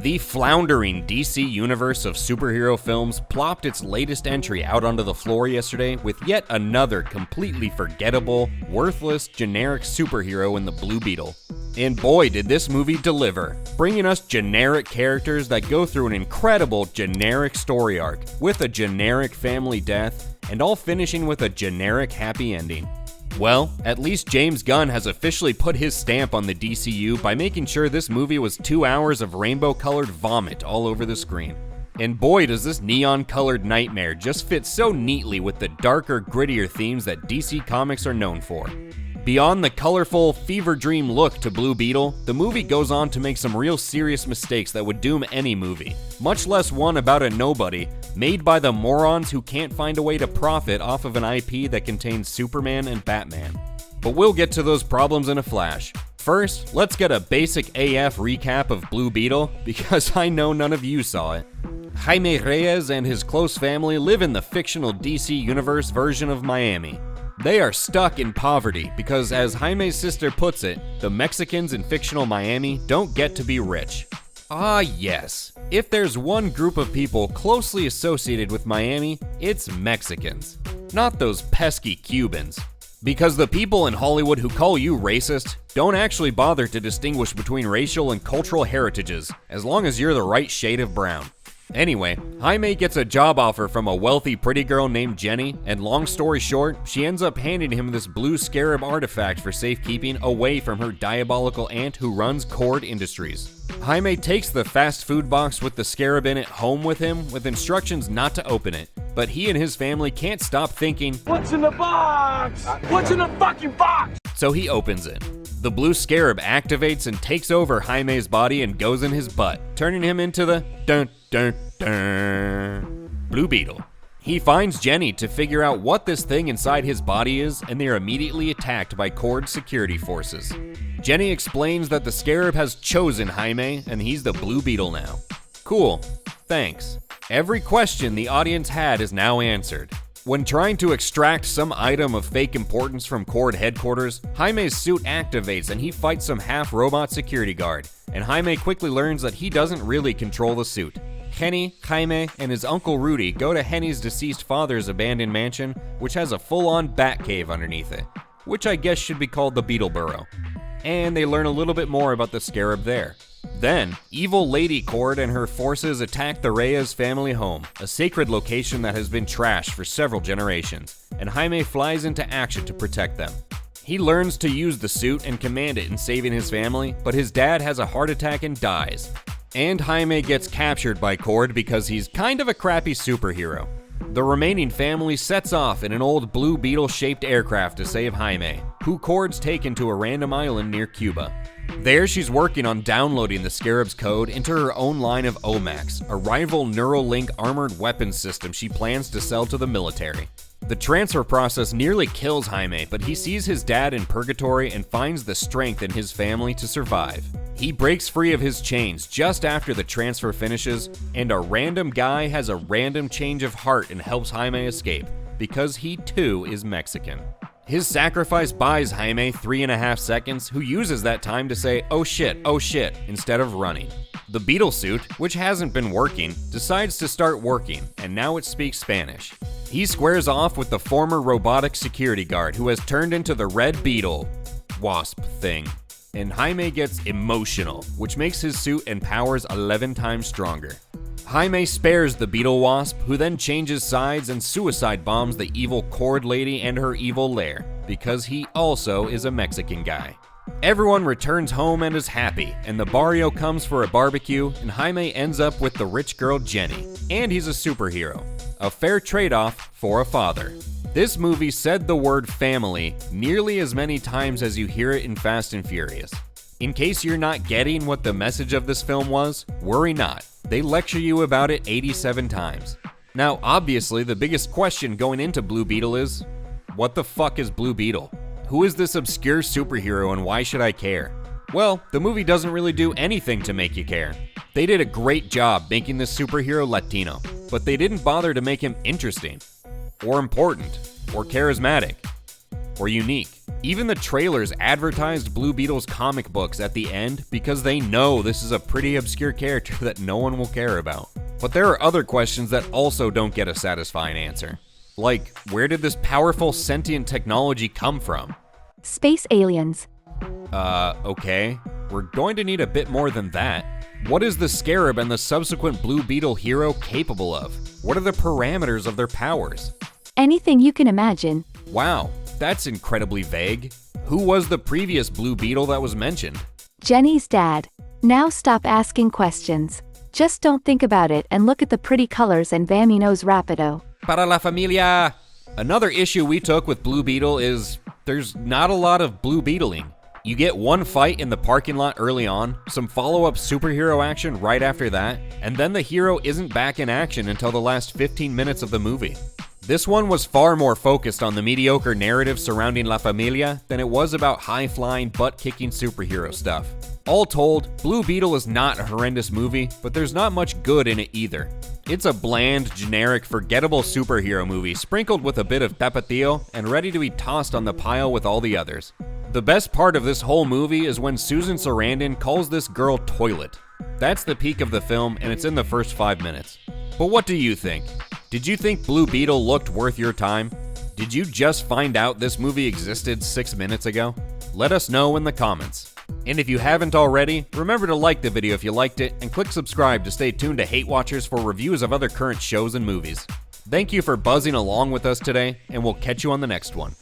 The floundering DC universe of superhero films plopped its latest entry out onto the floor yesterday with yet another completely forgettable, worthless, generic superhero in the Blue Beetle. And boy, did this movie deliver, bringing us generic characters that go through an incredible generic story arc, with a generic family death, and all finishing with a generic happy ending. Well, at least James Gunn has officially put his stamp on the DCEU by making sure this movie was 2 hours of rainbow-colored vomit all over the screen. And boy, does this neon-colored nightmare just fit so neatly with the darker, grittier themes that DC Comics are known for. Beyond the colorful, fever dream look to Blue Beetle, the movie goes on to make some real serious mistakes that would doom any movie, much less one about a nobody, made by the morons who can't find a way to profit off of an IP that contains Superman and Batman. But we'll get to those problems in a flash. First, let's get a basic AF recap of Blue Beetle, because I know none of you saw it. Jaime Reyes and his close family live in the fictional DC Universe version of Miami. They are stuck in poverty because, as Jaime's sister puts it, the Mexicans in fictional Miami don't get to be rich. Ah yes, if there's one group of people closely associated with Miami, it's Mexicans. Not those pesky Cubans. Because the people in Hollywood who call you racist don't actually bother to distinguish between racial and cultural heritages, as long as you're the right shade of brown. Anyway, Jaime gets a job offer from a wealthy pretty girl named Jenny, and long story short, she ends up handing him this blue scarab artifact for safekeeping away from her diabolical aunt who runs Cord Industries. Jaime takes the fast food box with the scarab in it home with him with instructions not to open it, but he and his family can't stop thinking, "What's in the box? What's in the fucking box?" So he opens it. The blue scarab activates and takes over Jaime's body and goes in his butt, turning him into the Blue Beetle. He finds Jenny to figure out what this thing inside his body is, and they are immediately attacked by Cord security forces. Jenny explains that the scarab has chosen Jaime, and he's the Blue Beetle now. Cool, thanks. Every question the audience had is now answered. When trying to extract some item of fake importance from Cord headquarters, Jaime's suit activates and he fights some half-robot security guard, and Jaime quickly learns that he doesn't really control the suit. Henny, Jaime, and his uncle Rudy go to Henny's deceased father's abandoned mansion, which has a full-on bat cave underneath it, which I guess should be called the Beetle Burrow. And they learn a little bit more about the scarab there. Then, evil Lady Cord and her forces attack the Reyes family home, a sacred location that has been trashed for several generations, and Jaime flies into action to protect them. He learns to use the suit and command it in saving his family, but his dad has a heart attack and dies. And Jaime gets captured by Cord because he's kind of a crappy superhero. The remaining family sets off in an old Blue Beetle-shaped aircraft to save Jaime, who Cord's taken to a random island near Cuba. There, she's working on downloading the Scarab's code into her own line of OMAX, a rival Neuralink armored weapons system she plans to sell to the military. The transfer process nearly kills Jaime, but he sees his dad in purgatory and finds the strength in his family to survive. He breaks free of his chains just after the transfer finishes, and a random guy has a random change of heart and helps Jaime escape, because he too is Mexican. His sacrifice buys Jaime 3.5 seconds, who uses that time to say, oh shit, instead of running. The Beetle suit, which hasn't been working, decides to start working, and now it speaks Spanish. He squares off with the former robotic security guard who has turned into the Red Beetle wasp thing. And Jaime gets emotional, which makes his suit and powers 11 times stronger. Jaime spares the Beetle Wasp, who then changes sides and suicide bombs the evil Cord Lady and her evil lair, because he also is a Mexican guy. Everyone returns home and is happy, and the barrio comes for a barbecue, and Jaime ends up with the rich girl Jenny, and he's a superhero. A fair trade-off for a father. This movie said the word family nearly as many times as you hear it in Fast and Furious. In case you're not getting what the message of this film was, worry not. They lecture you about it 87 times. Now, obviously, the biggest question going into Blue Beetle is, what the fuck is Blue Beetle? Who is this obscure superhero and why should I care? Well, the movie doesn't really do anything to make you care. They did a great job making this superhero Latino, but they didn't bother to make him interesting, or important, or charismatic. or unique. Even the trailers advertised Blue Beetle's comic books at the end because they know this is a pretty obscure character that no one will care about. But there are other questions that also don't get a satisfying answer. Like, where did this powerful sentient technology come from? Space aliens. Okay. We're going to need a bit more than that. What is the Scarab and the subsequent Blue Beetle hero capable of? What are the parameters of their powers? Anything you can imagine. Wow, that's incredibly vague. Who was the previous Blue Beetle that was mentioned? Jenny's dad. Now stop asking questions. Just don't think about it and look at the pretty colors and Vaminos rapido. Para la familia! Another issue we took with Blue Beetle is there's not a lot of Blue Beetling. You get one fight in the parking lot early on, some follow-up superhero action right after that, and then the hero isn't back in action until the last 15 minutes of the movie. This one was far more focused on the mediocre narrative surrounding La Familia than it was about high-flying, butt-kicking superhero stuff. All told, Blue Beetle is not a horrendous movie, but there's not much good in it either. It's a bland, generic, forgettable superhero movie sprinkled with a bit of Tapatío and ready to be tossed on the pile with all the others. The best part of this whole movie is when Susan Sarandon calls this girl Toilet. That's the peak of the film, and it's in the first 5 minutes. But what do you think? Did you think Blue Beetle looked worth your time? Did you just find out this movie existed 6 minutes ago? Let us know in the comments. And if you haven't already, remember to like the video if you liked it, and click subscribe to stay tuned to HateWatchers for reviews of other current shows and movies. Thank you for buzzing along with us today, and we'll catch you on the next one.